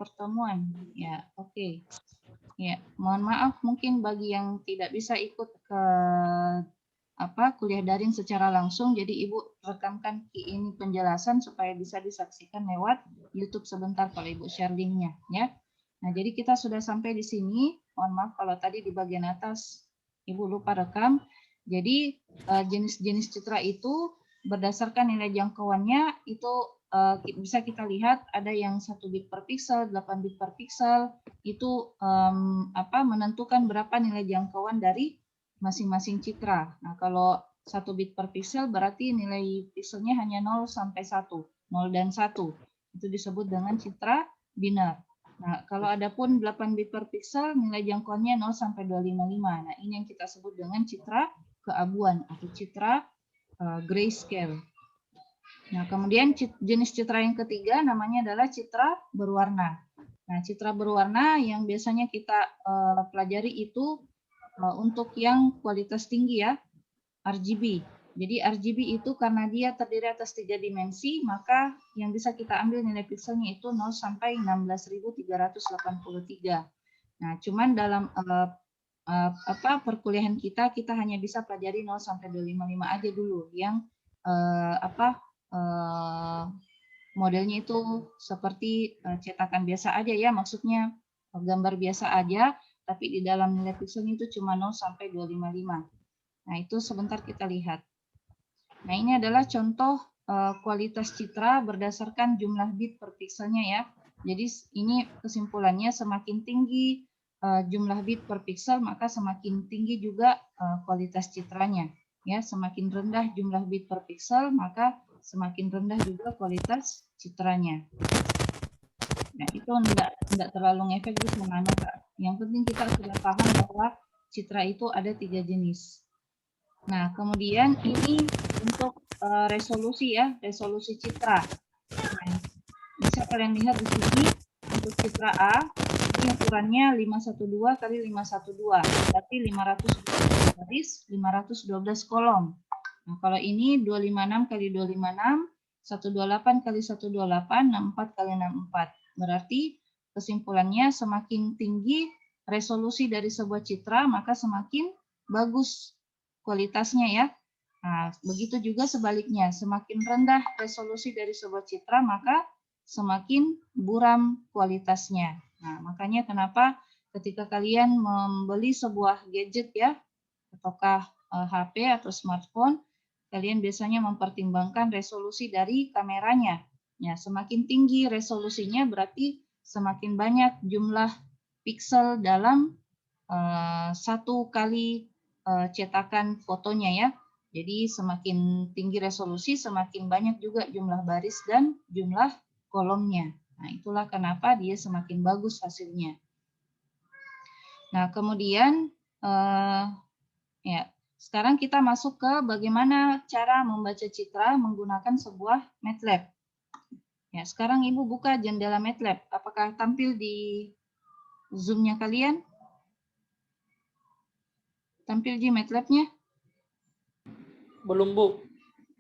pertemuan. Ya, oke. Ya, mohon maaf mungkin bagi yang tidak bisa ikut ke kuliah daring secara langsung, jadi Ibu rekamkan ini penjelasan supaya bisa disaksikan lewat YouTube sebentar kalau Ibu share linknya, ya. Nah, jadi kita sudah sampai di sini. Mohon maaf kalau tadi di bagian atas Ibu lupa rekam. Jadi jenis-jenis citra itu berdasarkan nilai jangkauannya itu bisa kita lihat ada yang 1 bit per pixel, 8 bit per pixel, itu menentukan berapa nilai jangkauan dari masing-masing citra. Nah, kalau 1 bit per pixel berarti nilai pixelnya hanya 0 sampai 1, 0 dan 1. Itu disebut dengan citra binar. Nah, kalau ada pun 8 bit per pixel, nilai jangkauannya 0 sampai 255. Nah, ini yang kita sebut dengan citra keabuan atau citra grayscale. Nah, kemudian jenis citra yang ketiga namanya adalah citra berwarna. Nah, citra berwarna yang biasanya kita pelajari itu untuk yang kualitas tinggi ya, RGB. Jadi RGB itu karena dia terdiri atas 3 dimensi, maka yang bisa kita ambil nilai pixelnya itu 0 sampai 16.383. Nah, cuman dalam perkuliahan kita hanya bisa pelajari 0 sampai 255 aja dulu yang modelnya itu seperti cetakan biasa aja ya, maksudnya gambar biasa aja, tapi di dalam nilai pixelnya itu cuma 0 sampai 255. Nah, itu sebentar kita lihat. Nah, ini adalah contoh kualitas citra berdasarkan jumlah bit per pixelnya ya. Jadi ini kesimpulannya semakin tinggi jumlah bit per pixel, maka semakin tinggi juga kualitas citranya. Ya, semakin rendah jumlah bit per pixel, maka semakin rendah juga kualitas citranya. Nah, itu enggak terlalu ngefek di mana, Kak. Yang penting kita sudah paham bahwa citra itu ada 3 jenis. Nah, kemudian ini untuk resolusi ya, resolusi citra. Nah, bisa kalian lihat di sini untuk citra A, ini ukurannya 512 kali 512, berarti 512 baris, 512 kolom. Nah, kalau ini 256 kali 256, 128 kali 128, 64 kali 64. Berarti kesimpulannya semakin tinggi resolusi dari sebuah citra, maka semakin bagus kualitasnya ya. Nah, begitu juga sebaliknya, semakin rendah resolusi dari sebuah citra, maka semakin buram kualitasnya. Nah, makanya kenapa ketika kalian membeli sebuah gadget ya, ataukah HP atau smartphone, kalian biasanya mempertimbangkan resolusi dari kameranya. Ya, semakin tinggi resolusinya berarti semakin banyak jumlah pixel dalam satu kali cetakan fotonya ya. Jadi semakin tinggi resolusi, semakin banyak juga jumlah baris dan jumlah kolomnya. Nah, itulah kenapa dia semakin bagus hasilnya. Nah, kemudian ya, sekarang kita masuk ke bagaimana cara membaca citra menggunakan sebuah MATLAB. Ya, sekarang Ibu buka jendela MATLAB. Apakah tampil di Zoom-nya kalian? Tampil di MATLAB-nya? Belum, Bu.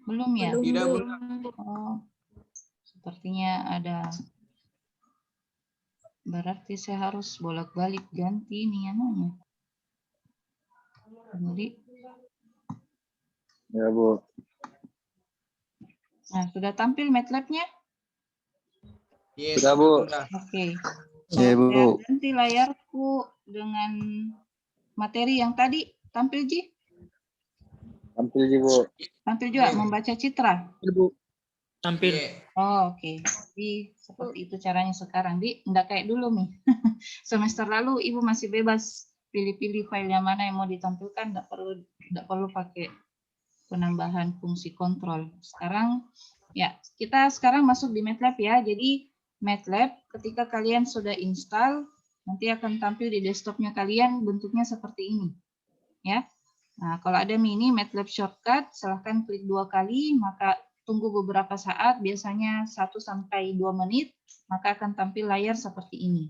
Belum ya? Belum. Oh, sepertinya ada. Berarti saya harus bolak-balik ganti nih anunya. Jadi, Ya, Bu. nah, sudah tampil MATLAB-nya? Yes. Sudah, Bu. Oke. Iya, Bu. Saya ganti layarku dengan materi yang tadi. Tampil, Ji? Tampil, Bu. Tampil juga membaca citra. Bu. Tampil. Oh, oke. Jadi seperti itu caranya sekarang. Di, enggak kayak dulu nih. Semester lalu Ibu masih bebas pilih-pilih file yang mana yang mau ditampilkan, enggak perlu pakai penambahan fungsi kontrol. Sekarang ya, kita sekarang masuk di MATLAB ya. Jadi MATLAB ketika kalian sudah install nanti akan tampil di desktopnya kalian bentuknya seperti ini. Ya. Nah, kalau ada mini MATLAB shortcut, silahkan klik 2 kali, maka tunggu beberapa saat, biasanya 1 sampai 2 menit, maka akan tampil layar seperti ini.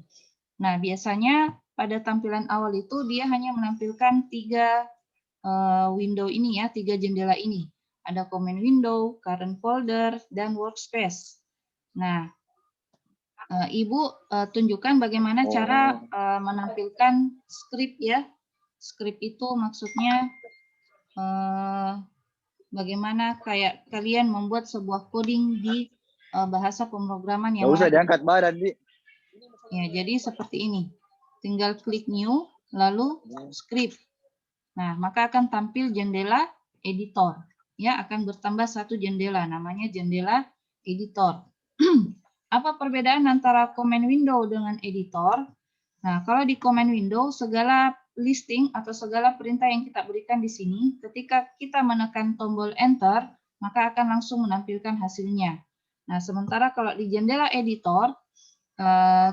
Nah, biasanya pada tampilan awal itu dia hanya menampilkan 3 window ini ya, 3 jendela ini. Ada command window, current folder, dan workspace. Nah, Ibu tunjukkan bagaimana cara menampilkan skrip ya. Skrip itu maksudnya bagaimana kayak kalian membuat sebuah coding di bahasa pemrograman yang Nggak usah lain. diangkat badan, Di. Ya, jadi seperti ini. Tinggal klik new, lalu script. Nah, maka akan tampil jendela editor. Ya, akan bertambah satu jendela, namanya jendela editor. Apa perbedaan antara command window dengan editor? Nah, kalau di command window, segala listing atau segala perintah yang kita berikan di sini, ketika kita menekan tombol enter, maka akan langsung menampilkan hasilnya. Nah, sementara kalau di jendela editor,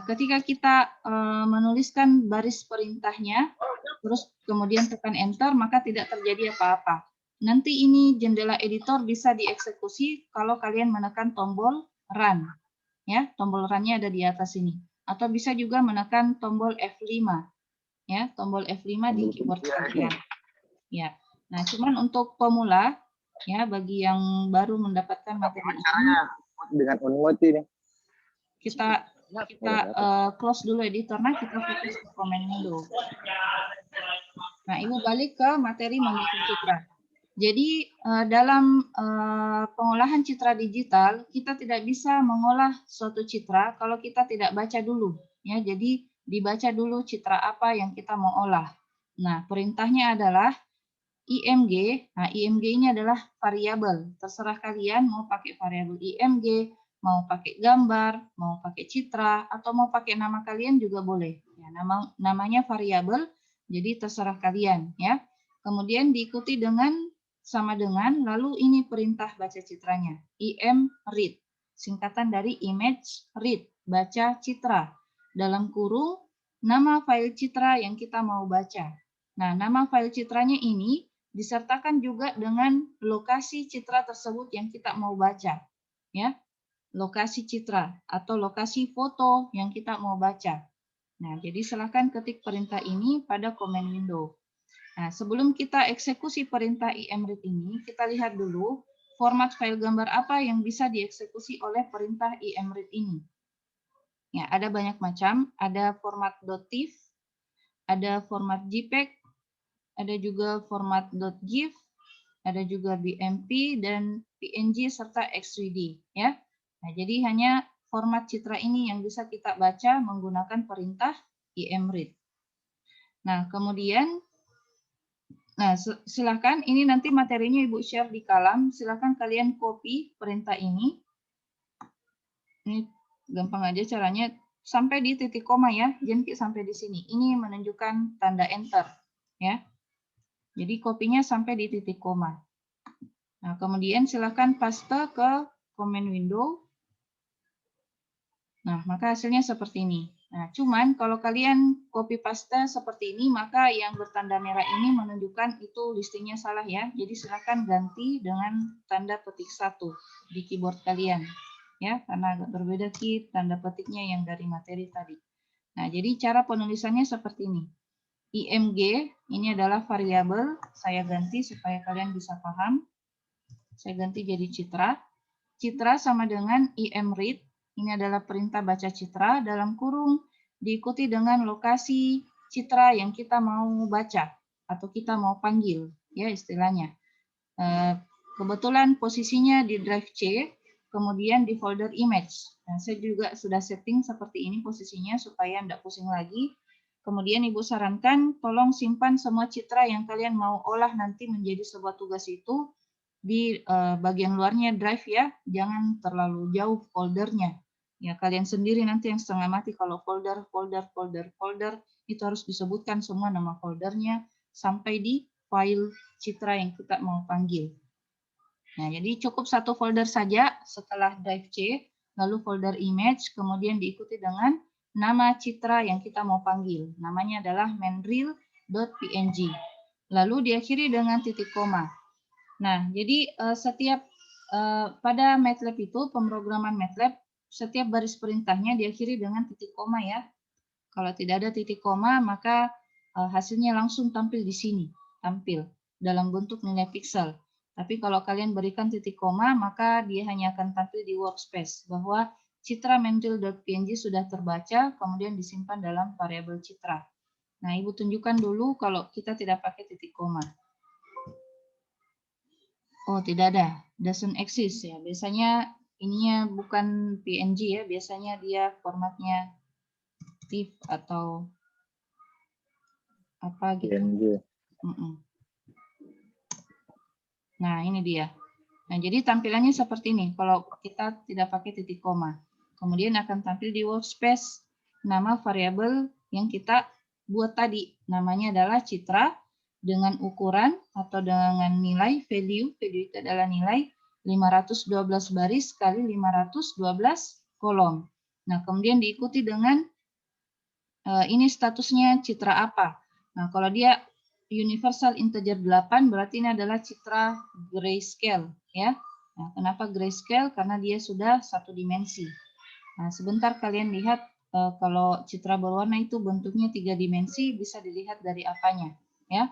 ketika kita menuliskan baris perintahnya, terus kemudian tekan enter, maka tidak terjadi apa-apa. Nanti ini jendela editor bisa dieksekusi kalau kalian menekan tombol run. Ya, tombol run-nya ada di atas ini. Atau bisa juga menekan tombol F5. Ya, tombol F5 di keyboard kalian. Ya. Nah, cuman untuk pemula, ya, bagi yang baru mendapatkan materi ini, Dengan unmute ini. kita close dulu editor, nah kita fokus ke command window. Nah, Ibu balik ke materi membuat citra. Jadi dalam pengolahan citra digital, kita tidak bisa mengolah suatu citra kalau kita tidak baca dulu. Ya, jadi dibaca dulu citra apa yang kita mau olah. Nah, perintahnya adalah IMG. Nah, IMG ini adalah variabel. Terserah kalian mau pakai variabel IMG, mau pakai gambar, mau pakai citra, atau mau pakai nama kalian juga boleh. Ya, namanya variabel, jadi terserah kalian. Ya. Kemudian diikuti dengan sama dengan, lalu ini perintah baca citranya, imRead, singkatan dari image read, baca citra. Dalam kurung, nama file citra yang kita mau baca. Nah, nama file citranya ini disertakan juga dengan lokasi citra tersebut yang kita mau baca. Ya, lokasi citra atau lokasi foto yang kita mau baca. Nah, jadi silakan ketik perintah ini pada command window. Nah, sebelum kita eksekusi perintah imread ini, kita lihat dulu format file gambar apa yang bisa dieksekusi oleh perintah imread ini. Ya, ada banyak macam, ada format .tif, ada format JPEG, ada juga format .gif, ada juga BMP dan PNG serta X3D, ya. Nah, jadi hanya format citra ini yang bisa kita baca menggunakan perintah imread. Nah, kemudian silakan, ini nanti materinya Ibu share di Kalam. Silakan kalian copy perintah ini. Ini gampang aja caranya. Sampai di titik koma ya, jangan sampai di sini. Ini menunjukkan tanda enter, ya. Jadi kopinya sampai di titik koma. Nah, kemudian silakan paste ke command window. Nah, maka hasilnya seperti ini. Nah, cuman kalau kalian copy paste seperti ini, maka yang bertanda merah ini menunjukkan itu listingnya salah ya. Jadi silakan ganti dengan tanda petik 1 di keyboard kalian. Ya, karena agak berbeda tanda petiknya yang dari materi tadi. Nah, jadi cara penulisannya seperti ini. IMG ini adalah variabel, saya ganti supaya kalian bisa paham. Saya ganti jadi citra. Citra sama dengan imread. Ini adalah perintah baca citra dalam kurung diikuti dengan lokasi citra yang kita mau baca atau kita mau panggil, ya istilahnya. Kebetulan posisinya di drive C, kemudian di folder image. Nah, saya juga sudah setting seperti ini posisinya supaya tidak pusing lagi. Kemudian Ibu sarankan tolong simpan semua citra yang kalian mau olah nanti menjadi sebuah tugas itu di bagian luarnya drive ya, jangan terlalu jauh foldernya. Ya, kalian sendiri nanti yang setengah mati kalau folder itu harus disebutkan semua nama foldernya sampai di file citra yang kita mau panggil. Nah, jadi cukup satu folder saja setelah drive C, lalu folder image, kemudian diikuti dengan nama citra yang kita mau panggil. Namanya adalah mainreel.png. Lalu diakhiri dengan titik koma. Nah, jadi setiap pada MATLAB itu, pemrograman MATLAB, setiap baris perintahnya diakhiri dengan titik koma ya. Kalau tidak ada titik koma, maka hasilnya langsung tampil di sini, tampil dalam bentuk nilai piksel. Tapi kalau kalian berikan titik koma, maka dia hanya akan tampil di workspace, bahwa citra mentil.png sudah terbaca, kemudian disimpan dalam variabel citra. Nah, Ibu tunjukkan dulu kalau kita tidak pakai titik koma. Oh, tidak ada. Doesn't exist ya. Biasanya ininya bukan PNG ya, biasanya dia formatnya TIFF atau apa gitu. PNG. Nah, ini dia. Nah, jadi tampilannya seperti ini kalau kita tidak pakai titik koma. Kemudian akan tampil di workspace nama variabel yang kita buat tadi. Namanya adalah citra dengan ukuran atau dengan nilai value. Value itu adalah nilai 512 baris kali 512 kolom. Nah, kemudian diikuti dengan ini statusnya citra apa. Nah, kalau dia universal integer 8 berarti ini adalah citra grayscale ya. Nah, kenapa grayscale? Karena dia sudah satu dimensi. Nah, sebentar kalian lihat kalau citra berwarna itu bentuknya 3 dimensi bisa dilihat dari apanya ya.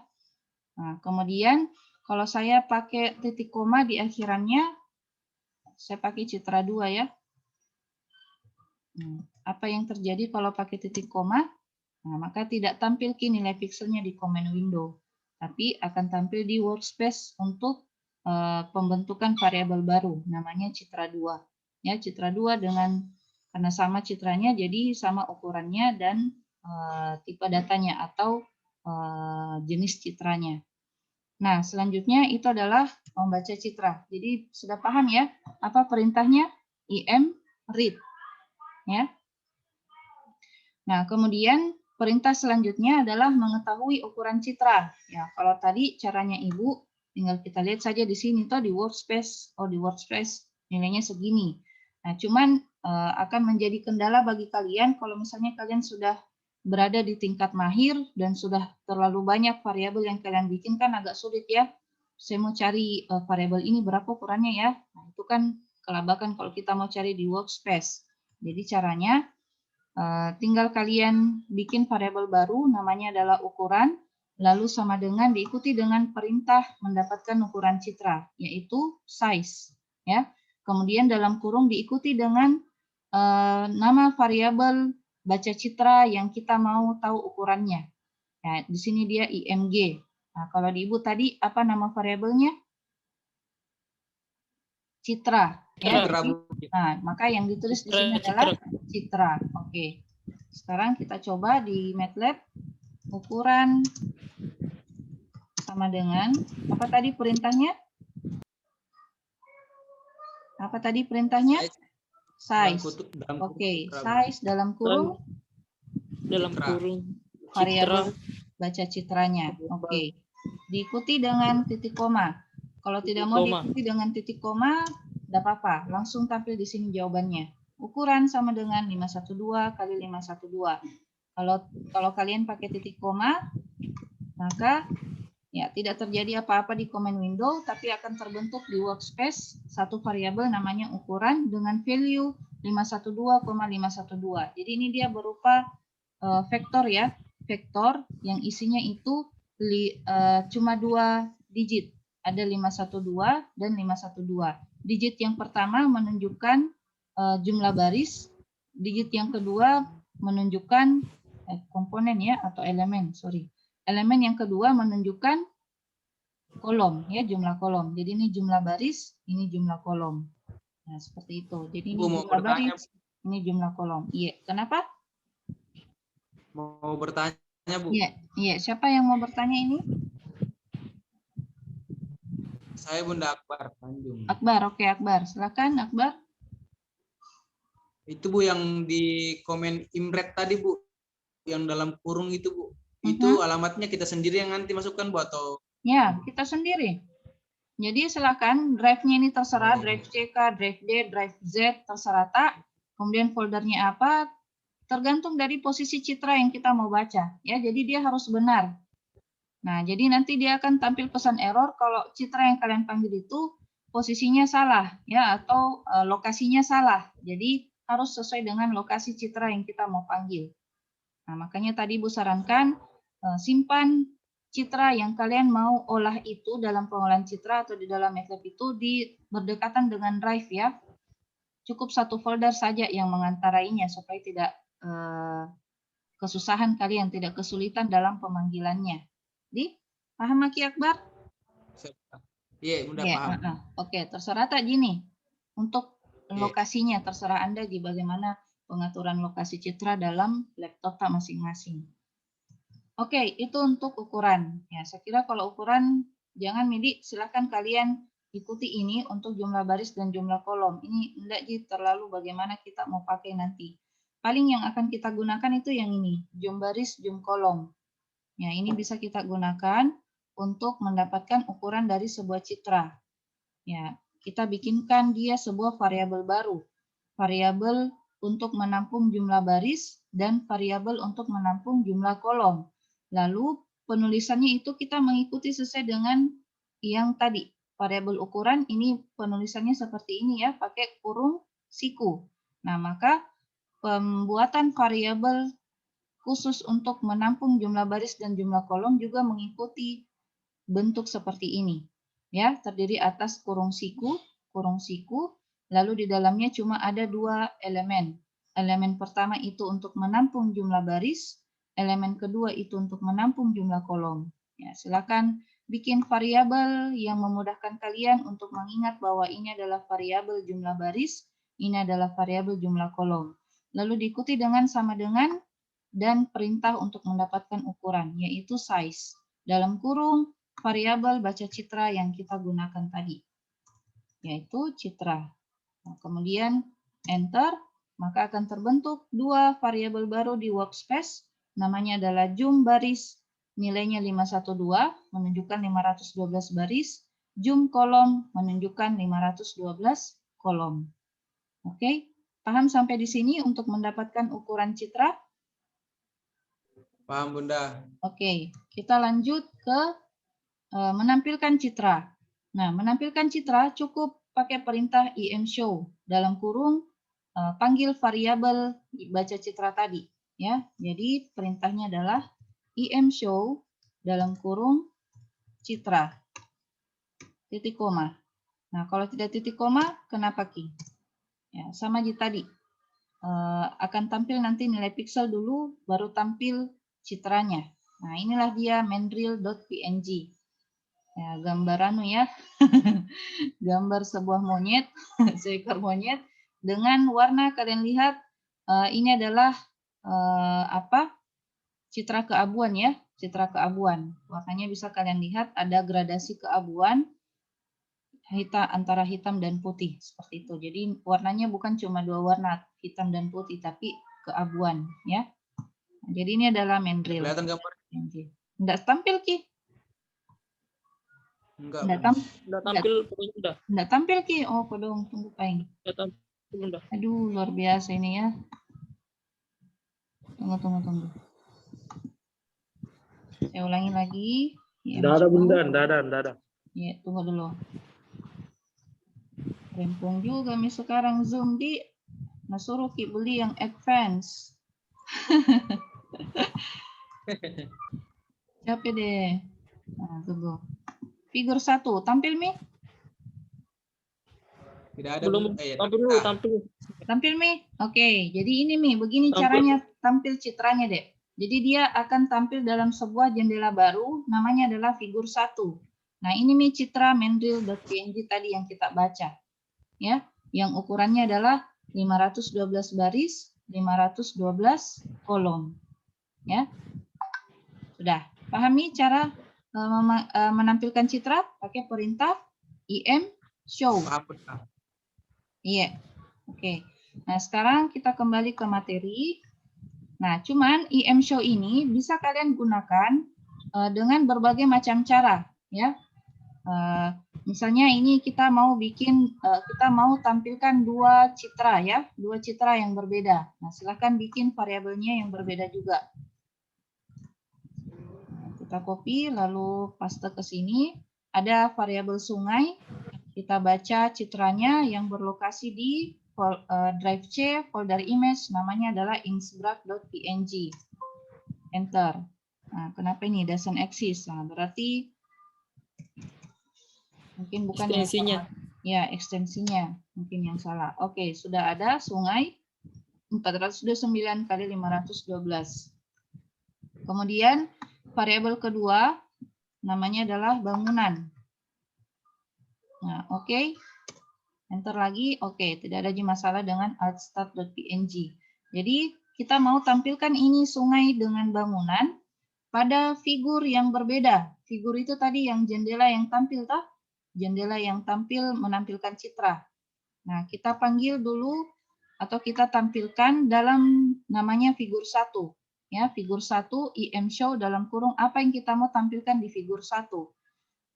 Nah, kemudian kalau saya pakai titik koma di akhirannya saya pakai citra 2 ya. Apa yang terjadi kalau pakai titik koma? Nah, maka tidak tampil nilai pikselnya di command window, tapi akan tampil di workspace untuk pembentukan variabel baru, namanya citra 2. Ya, citra 2 dengan karena sama citranya, jadi sama ukurannya dan tipe datanya atau jenis citranya. Nah, selanjutnya itu adalah membaca citra. Jadi sudah paham ya apa perintahnya? im read. Ya. Nah, kemudian perintah selanjutnya adalah mengetahui ukuran citra. Ya, kalau tadi caranya Ibu, tinggal kita lihat saja di sini toh di workspace. Oh, di workspace nilainya segini. Nah, cuman akan menjadi kendala bagi kalian kalau misalnya kalian sudah berada di tingkat mahir dan sudah terlalu banyak variabel yang kalian bikin kan agak sulit ya. Saya mau cari variabel ini berapa ukurannya ya. Nah, itu kan kelabakan kalau kita mau cari di workspace. Jadi caranya tinggal kalian bikin variabel baru, namanya adalah ukuran, lalu sama dengan diikuti dengan perintah mendapatkan ukuran citra, yaitu size. Ya. Kemudian dalam kurung diikuti dengan nama variabel baca citra yang kita mau tahu ukurannya. Nah, di sini dia img. Nah, kalau di Ibu tadi apa nama variabelnya? Citra. Ya, Citra, jadi, Bu. nah, maka yang ditulis di sini adalah citra. Oke. Sekarang kita coba di MATLAB ukuran sama dengan apa tadi perintahnya? Apa tadi perintahnya? Size. Oke, size dalam kurung variabel baca citranya. Oke. Diikuti dengan titik koma. Kalau tidak mau diikuti dengan titik koma, tidak apa-apa. Langsung tampil di sini jawabannya. Ukuran sama dengan 512 kali 512. Kalau kalian pakai titik koma, maka ya tidak terjadi apa-apa di command window, tapi akan terbentuk di workspace satu variabel namanya ukuran dengan value 512,512. Jadi ini dia berupa vektor ya, vektor yang isinya itu cuma 2 digit. Ada 512 dan 512. Digit yang pertama menunjukkan jumlah baris, digit yang kedua menunjukkan komponen ya atau elemen, sorry. Elemen yang kedua menunjukkan kolom ya, jumlah kolom. Jadi ini jumlah baris, ini jumlah kolom. Nah, seperti itu. Jadi ini jumlah baris, ini jumlah kolom. Iya, kenapa? Mau bertanya, Bu? Iya. Siapa yang mau bertanya ini? Saya Bunda Akbar Tanjung. Akbar, oke Akbar. Silakan Akbar. Itu Bu yang di komen imret tadi Bu, yang dalam kurung itu Bu. Itu alamatnya kita sendiri yang nanti masukkan Bu atau? Ya, kita sendiri. Jadi silakan drive-nya ini terserah, drive CK, drive D, drive Z, terserah tak. Kemudian foldernya apa, tergantung dari posisi citra yang kita mau baca. Ya, jadi dia harus benar. Nah, jadi nanti dia akan tampil pesan error kalau citra yang kalian panggil itu posisinya salah, ya, atau lokasinya salah. Jadi harus sesuai dengan lokasi citra yang kita mau panggil. Nah, makanya tadi Bu sarankan simpan citra yang kalian mau olah itu dalam pengolahan citra atau di dalam MATLAB itu di berdekatan dengan drive ya. cukup satu folder saja yang mengantarainya supaya tidak kesusahan kalian, tidak kesulitan dalam pemanggilannya. Paham Maki Akbar? Iya, Bunda Ya, paham. Oke, terserah tak gini. Untuk Iya. lokasinya terserah Anda di bagaimana pengaturan lokasi citra dalam laptop tak masing-masing. Oke, itu untuk ukuran. Ya, saya kira kalau ukuran jangan Midi, silakan kalian ikuti ini untuk jumlah baris dan jumlah kolom. Ini enggak terlalu bagaimana kita mau pakai nanti. Paling yang akan kita gunakan itu yang ini, jum baris, jum kolom. Ya, ini bisa kita gunakan untuk mendapatkan ukuran dari sebuah citra. Ya, kita bikinkan dia sebuah variabel baru. Variabel untuk menampung jumlah baris dan variabel untuk menampung jumlah kolom. Lalu penulisannya itu kita mengikuti sesuai dengan yang tadi. Variabel ukuran ini penulisannya seperti ini ya, pakai kurung siku. Nah, maka pembuatan variabel khusus untuk menampung jumlah baris dan jumlah kolom juga mengikuti bentuk seperti ini. Ya, terdiri atas kurung siku, lalu di dalamnya cuma ada dua elemen. Elemen pertama itu untuk menampung jumlah baris, elemen kedua itu untuk menampung jumlah kolom. Ya, silakan bikin variabel yang memudahkan kalian untuk mengingat bahwa ini adalah variabel jumlah baris, ini adalah variabel jumlah kolom. Lalu diikuti dengan sama dengan dan perintah untuk mendapatkan ukuran, yaitu size. Dalam kurung, variabel baca citra yang kita gunakan tadi, yaitu citra. Nah, kemudian enter, maka akan terbentuk dua variabel baru di workspace, namanya adalah jum baris, nilainya 512, menunjukkan 512 baris, jum kolom, menunjukkan 512 kolom. Oke, paham sampai di sini untuk mendapatkan ukuran citra? Paham, Bunda. Oke, kita lanjut ke menampilkan citra. Nah, menampilkan citra cukup pakai perintah imshow dalam kurung panggil variabel baca citra tadi, ya. Jadi perintahnya adalah imshow dalam kurung citra titik koma. Nah, kalau tidak titik koma, kenapa Ki? Ya, sama aja tadi. Akan tampil nanti nilai pixel dulu, baru tampil citranya. Nah, inilah dia mandrill.png. Ya, gambar ya. Gambar sebuah monyet, seekor monyet dengan warna kalian lihat ini adalah citra keabuan ya, citra keabuan. Warnanya bisa kalian lihat ada gradasi keabuan antara hitam dan putih seperti itu. Jadi warnanya bukan cuma dua warna, hitam dan putih, tapi keabuan ya. Jadi ini adalah mandrill. Kelihatan gambar? Enggak tampil Ki. Enggak. Udah tampil pokoknya udah. Enggak tampil Ki. Oh, kodong tunggu paling. Udah tampil udah. Aduh, luar biasa ini ya. Tunggu. Saya ulangi lagi. Enggak ada Bunda, enggak ada. Ya, tunggu dulu. Rempong juga nih sekarang Zoom di. Nah, suruh Ki beli yang advance. Capek deh. Nah, tunggu. Figur 1, tampil Mi? Tidak ada. Belum tampil dulu, tampil. Tampil Mi? Oke, jadi ini Mi, begini Tampil. caranya tampil citranya deh. Jadi dia akan tampil dalam sebuah jendela baru, namanya adalah figur 1. Nah, ini Mi citra mandrill.png tadi yang kita baca. Ya, yang ukurannya adalah 512 baris, 512 kolom. Ya. Sudah. Pahami cara menampilkan citra pakai perintah imshow. Paham. Iya. Oke. Nah, sekarang kita kembali ke materi. Nah, cuman imshow ini bisa kalian gunakan dengan berbagai macam cara, ya. Misalnya ini kita mau tampilkan dua citra ya, dua citra yang berbeda. Nah, silakan bikin variabelnya yang berbeda juga. Nah, kita copy lalu paste ke sini. Ada variabel sungai. Kita baca citranya yang berlokasi di drive C, folder image, namanya adalah insbrak.png. Enter. Nah, kenapa ini doesn't exist? Nah, berarti mungkin bukan extensinya. Ya, ekstensinya mungkin yang salah. Oke, sudah ada sungai 429 kali 512. Kemudian variabel kedua namanya adalah bangunan. Nah, oke. Enter lagi. Oke, tidak ada masalah dengan altstart.png. Jadi, kita mau tampilkan ini sungai dengan bangunan pada figur yang berbeda. Figur itu tadi yang jendela yang tampil, toh? Jendela yang tampil menampilkan citra. Nah, kita panggil dulu atau kita tampilkan dalam namanya figur 1. Ya, figur 1 IM show dalam kurung apa yang kita mau tampilkan di figur 1.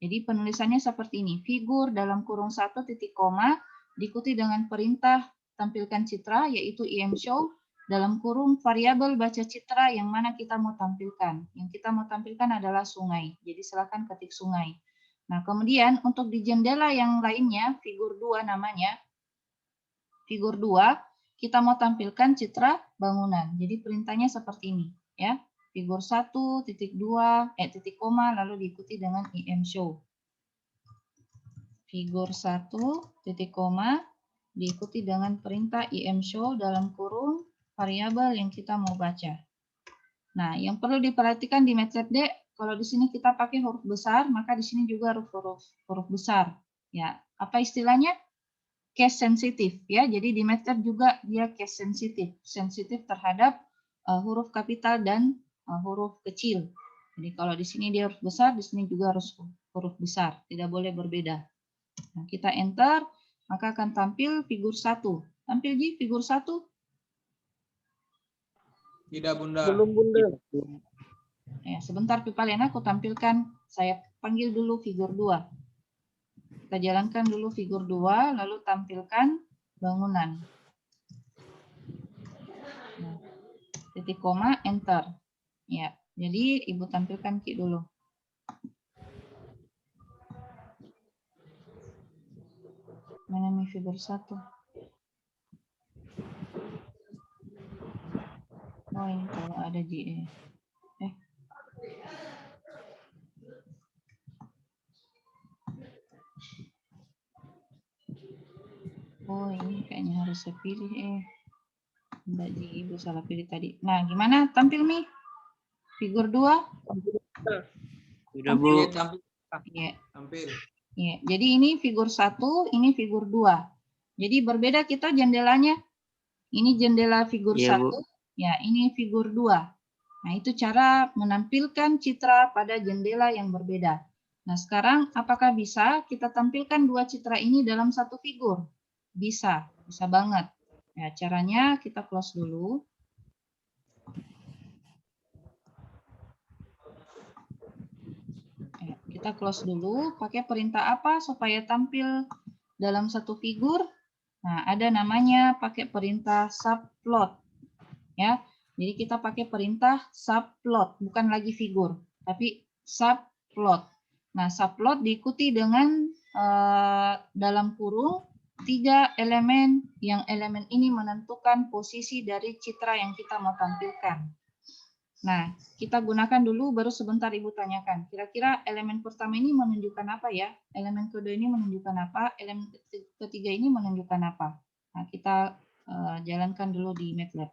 Jadi penulisannya seperti ini. Figur dalam kurung 1 titik koma diikuti dengan perintah tampilkan citra yaitu IM show dalam kurung variabel baca citra yang mana kita mau tampilkan. Yang kita mau tampilkan adalah sungai. Jadi silakan ketik sungai. Nah, kemudian untuk di jendela yang lainnya, figur 2 namanya, figur 2, kita mau tampilkan citra bangunan. Jadi perintahnya seperti ini. Ya, figur 1, titik 2, titik koma, lalu diikuti dengan IM show. Figur 1, titik koma, diikuti dengan perintah IM show dalam kurung variabel yang kita mau baca. Nah, yang perlu diperhatikan di MATLAB, kalau di sini kita pakai huruf besar, maka di sini juga huruf besar. Ya, apa istilahnya? Case sensitif, ya. Jadi di MATLAB juga dia case sensitif, sensitif terhadap huruf kapital dan huruf kecil. Jadi kalau di sini dia huruf besar, di sini juga harus huruf besar, tidak boleh berbeda. Nah, kita enter, maka akan tampil figur 1. Tampil Ji, figur 1. Tidak, Bunda. Belum, Bunda. Ya, sebentar Pipalena aku tampilkan. Saya panggil dulu figur 2. Kita jalankan dulu figur 2, lalu tampilkan bangunan. Nah, titik koma, enter. Ya, jadi Ibu tampilkan Ki dulu. Mana nih figur 1? Oh, ini kalau ada GE. Oh, ini kayaknya harus saya pilih. Enggak, Ibu salah pilih tadi. Nah, gimana tampil nih? Figur 2? Sudah, Bu. Iya. Tampil. Ya, jadi ini figur 1, ini figur 2. Jadi berbeda kita jendelanya. Ini jendela figur 1, ya ini figur 2. Nah, itu cara menampilkan citra pada jendela yang berbeda. Nah, sekarang apakah bisa kita tampilkan dua citra ini dalam satu figur? Bisa, bisa banget. Ya, caranya kita close dulu. Ya, kita close dulu, pakai perintah apa supaya tampil dalam satu figur? Nah, ada namanya pakai perintah subplot. Ya. Jadi kita pakai perintah subplot, bukan lagi figur, tapi subplot. Nah, subplot diikuti dengan dalam kurung 3 elemen, yang elemen ini menentukan posisi dari citra yang kita mau tampilkan. Nah, kita gunakan dulu, baru sebentar Ibu tanyakan. Kira-kira elemen pertama ini menunjukkan apa ya? Elemen kedua ini menunjukkan apa? Elemen ketiga ini menunjukkan apa? Nah, kita jalankan dulu di MATLAB.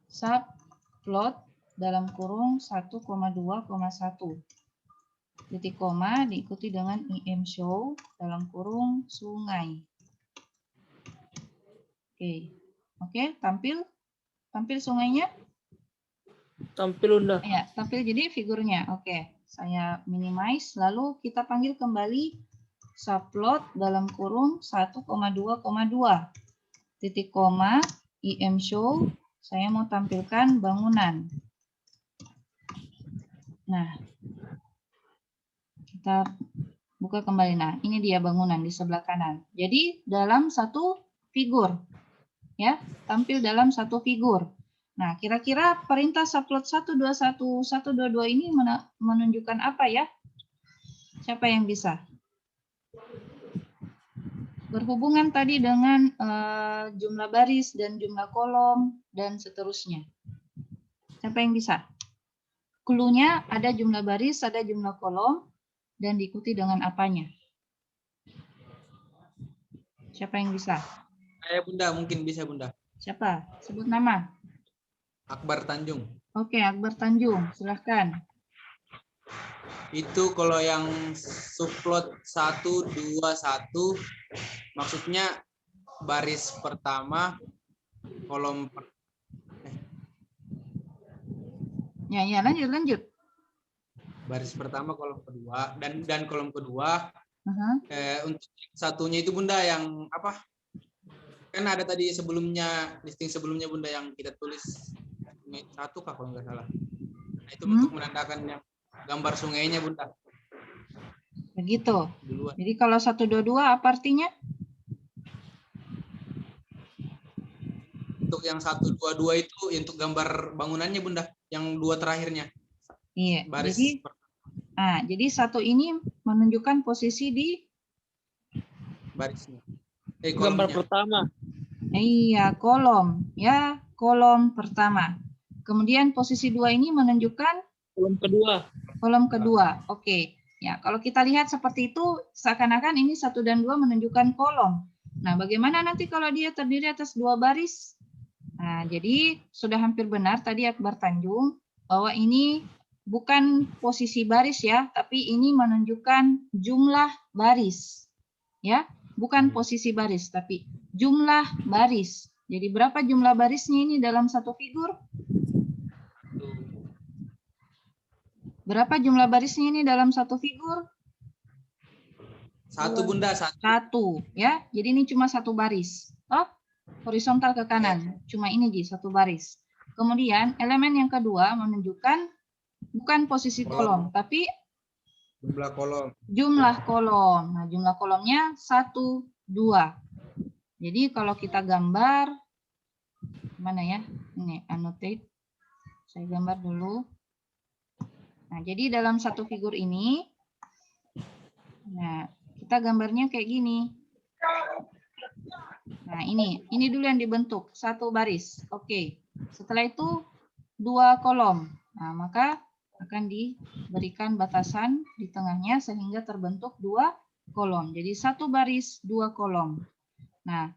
Subplot dalam kurung 1,2,1. Titik koma diikuti dengan IM show dalam kurung sungai. Oke, tampil sungainya? Tampil, Bunda. Ya, tampil jadi figurnya. Oke, saya minimize, lalu kita panggil kembali subplot dalam kurung 1,2,2. Titik koma, IM show, saya mau tampilkan bangunan. Nah, kita buka kembali. Nah, ini dia bangunan di sebelah kanan. Jadi dalam satu figur, ya, tampil dalam satu figur. Nah, kira-kira perintah subplot 121, 122 ini menunjukkan apa ya? Siapa yang bisa? Berhubungan tadi dengan jumlah baris dan jumlah kolom dan seterusnya. Siapa yang bisa? Clue-nya ada jumlah baris, ada jumlah kolom, dan diikuti dengan apanya? Siapa yang bisa? Saya Bunda, mungkin bisa Bunda. Siapa? Sebut nama. Akbar Tanjung. Oke, Akbar Tanjung, silahkan. Itu kalau yang subplot 1, 2, 1, maksudnya baris pertama, kolom Ya, lanjut. baris pertama, kolom kedua, dan kolom kedua. Aha. Untuk satunya itu Bunda yang apa? Kan ada tadi sebelumnya, listing sebelumnya Bunda yang kita tulis satu kah kalau nggak salah. Nah, itu untuk menandakan yang gambar sungainya Bunda. Begitu. Duluan. Jadi kalau 122 apa artinya? Untuk yang 122 itu untuk gambar bangunannya Bunda, yang dua terakhirnya. Iya. Baris Jadi satu ini menunjukkan posisi di barisnya. Gambar Kolomnya. pertama. iya, kolom, ya, kolom pertama. Kemudian posisi 2 ini menunjukkan Kolom kedua. kolom kedua. Oke. Ya, kalau kita lihat seperti itu seakan-akan ini 1 dan 2 menunjukkan kolom. Nah, bagaimana nanti kalau dia terdiri atas 2 baris? Nah, jadi sudah hampir benar tadi Akbar Tanjung bahwa ini bukan posisi baris ya, tapi ini menunjukkan jumlah baris. Ya, bukan posisi baris, tapi jumlah baris. Jadi berapa jumlah barisnya ini dalam satu figur? Berapa jumlah barisnya ini dalam satu figur? Satu Bunda, satu. Satu, ya. Jadi ini cuma satu baris. Oh, horizontal ke kanan. Cuma ini Ji, satu baris. Kemudian elemen yang kedua menunjukkan bukan posisi kolom, tapi Jumlah kolom. jumlah kolom. Nah, jumlah kolomnya 1, 2. Jadi kalau kita gambar, mana ya? Ini annotate. Saya gambar dulu. Nah, jadi dalam satu figur ini, nah, kita gambarnya kayak gini. Nah, ini dulu yang dibentuk, satu baris. Oke. Setelah itu 2 kolom. Nah, maka akan diberikan batasan di tengahnya sehingga terbentuk 2 kolom. Jadi satu baris, 2 kolom. Nah,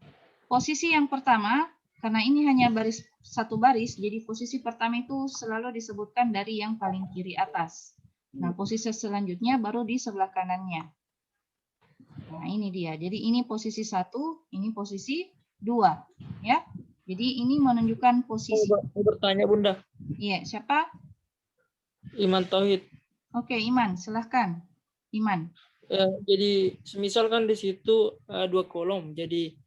posisi yang pertama, karena ini hanya baris satu baris, jadi posisi pertama itu selalu disebutkan dari yang paling kiri atas. Nah, posisi selanjutnya baru di sebelah kanannya. Nah, ini dia. Jadi ini posisi 1, ini posisi 2. Ya. Jadi ini menunjukkan posisi. Mau bertanya Bunda. Iya, siapa? Iman Tauhid. Oke, Iman, silahkan. Iman. Jadi semisal kan di situ 2 kolom. Jadi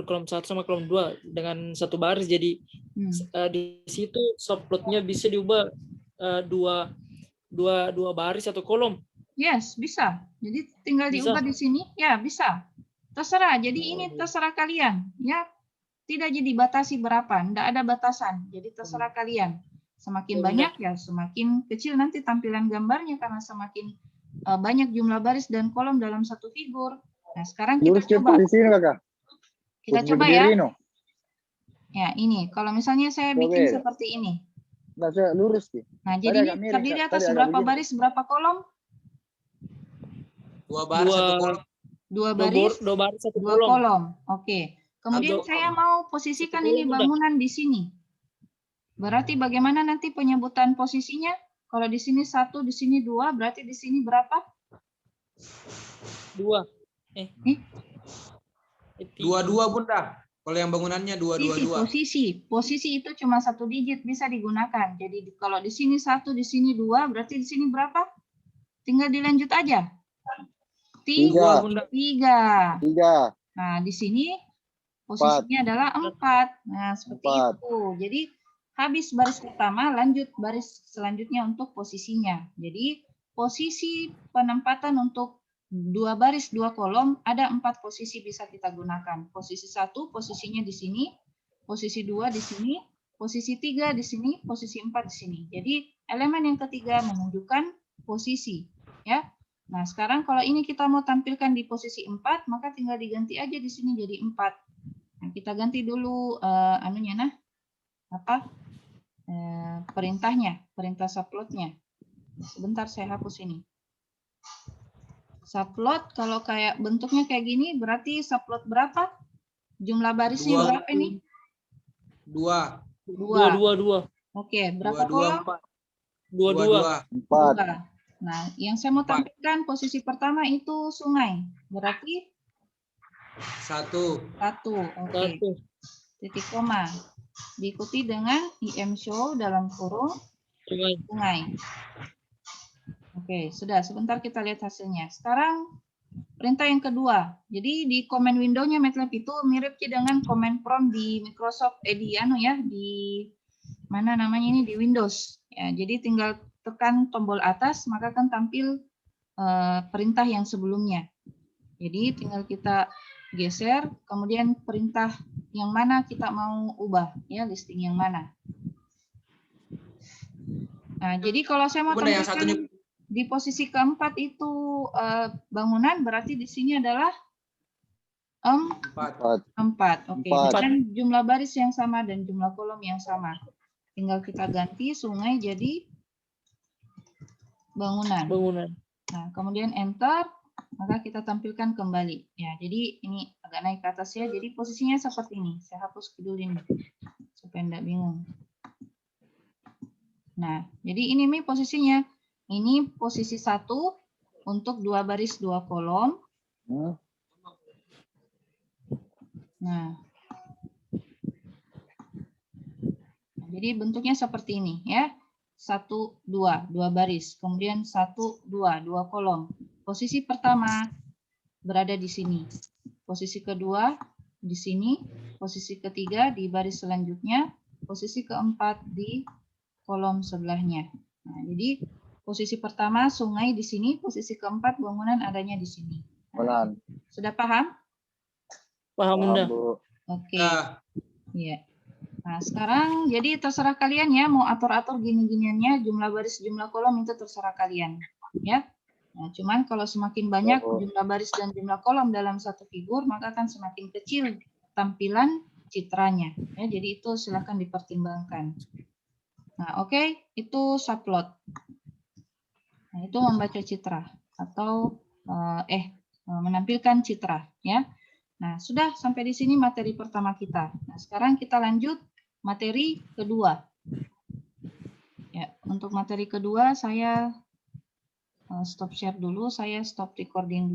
kolom 1 sama kolom 2 dengan satu baris. Jadi di situ subplotnya bisa diubah dua baris atau kolom. Yes, bisa. Jadi tinggal Bisa. diubah di sini. Ya, bisa. Terserah. Jadi ini terserah kalian. Ya, tidak jadi batasi berapa. Tidak ada batasan. Jadi terserah kalian. Semakin banyak ya semakin kecil nanti tampilan gambarnya karena semakin banyak jumlah baris dan kolom dalam satu figur. Nah, sekarang kita coba. Di sini Kakak. Kita coba ya. Ya, ini. Kalau misalnya saya bikin seperti ini. Nah, lurus sih. Nah, jadi ini terdiri atas berapa baris, berapa kolom? 2 baris, 1 kolom. 2 baris, 2 baris, 1 2 kolom. Oke. Kemudian saya mau posisikan ini bangunan di sini. Berarti bagaimana nanti penyebutan posisinya? Kalau di sini 1, di sini 2, berarti di sini berapa? 2. 2 Bunda. Kalau yang bangunannya 2. Posisi itu cuma 1 digit bisa digunakan. Jadi kalau di sini 1, di sini 2, berarti di sini berapa? Tinggal dilanjut aja. 3. Nah, di sini posisinya adalah 4. Nah, seperti itu. Jadi habis baris pertama, lanjut baris selanjutnya untuk posisinya. Jadi posisi penempatan untuk 2 baris, 2 kolom, ada 4 posisi bisa kita gunakan. Posisi 1, posisinya di sini. Posisi 2 di sini. Posisi 3 di sini. Posisi 4 di sini. Jadi elemen yang ketiga menunjukkan posisi. Ya. Nah, sekarang kalau ini kita mau tampilkan di posisi 4, maka tinggal diganti aja di sini jadi 4. Nah, kita ganti dulu perintahnya, perintah subplotnya. Sebentar saya hapus ini. Subplot kalau kayak bentuknya kayak gini berarti subplot berapa? Jumlah barisnya Dua. berapa ini? 2. Dua. Oke, berapa 2, kolom? 2. 2. 4. Dua. Nah, yang saya mau 4. tampilkan posisi pertama itu sungai. Berarti 1. 1. Oke. 1. Titik koma. Diikuti dengan IM show dalam kurung sungai. Oke, sudah. Sebentar kita lihat hasilnya. Sekarang perintah yang kedua. Jadi di command window-nya MATLAB itu mirip dengan command prompt di Microsoft di mana namanya ini di Windows. Ya, jadi tinggal tekan tombol atas maka akan tampil perintah yang sebelumnya. Jadi tinggal kita geser, kemudian perintah yang mana kita mau ubah, ya listing yang mana. Nah, jadi kalau saya mau Bunda, yang tampilkan di posisi keempat itu bangunan, berarti di sini adalah 4. Oke, dengan jumlah baris yang sama dan jumlah kolom yang sama. Tinggal kita ganti sungai jadi bangunan. Nah, kemudian enter, maka kita tampilkan kembali. Ya, jadi ini agak naik ke atas ya. Jadi posisinya seperti ini. Saya hapus dulu ini supaya tidak bingung. Nah, jadi ini Mi posisinya. Ini posisi 1 untuk 2 baris 2 kolom. Nah, jadi bentuknya seperti ini ya. 1, 2, 2 baris. Kemudian 1, 2, 2 kolom. Posisi pertama berada di sini. Posisi kedua di sini. Posisi ketiga di baris selanjutnya. Posisi keempat di kolom sebelahnya. Nah, jadi posisi pertama sungai di sini. Posisi keempat bangunan adanya di sini. Nah, sudah paham? Paham, Bunda. Oke. Iya. Nah, sekarang jadi terserah kalian ya mau atur-atur gini-giniannya, jumlah baris, jumlah kolom itu terserah kalian, ya. Nah, cuman kalau semakin banyak jumlah baris dan jumlah kolom dalam satu figur, maka akan semakin kecil tampilan citranya. Ya, jadi itu silakan dipertimbangkan. Nah, oke, itu subplot. Nah, itu membaca citra atau menampilkan citra, ya. Nah, sudah sampai di sini materi pertama kita. Nah, sekarang kita lanjut materi kedua. Ya, untuk materi kedua saya stop share dulu, saya stop recording dulu.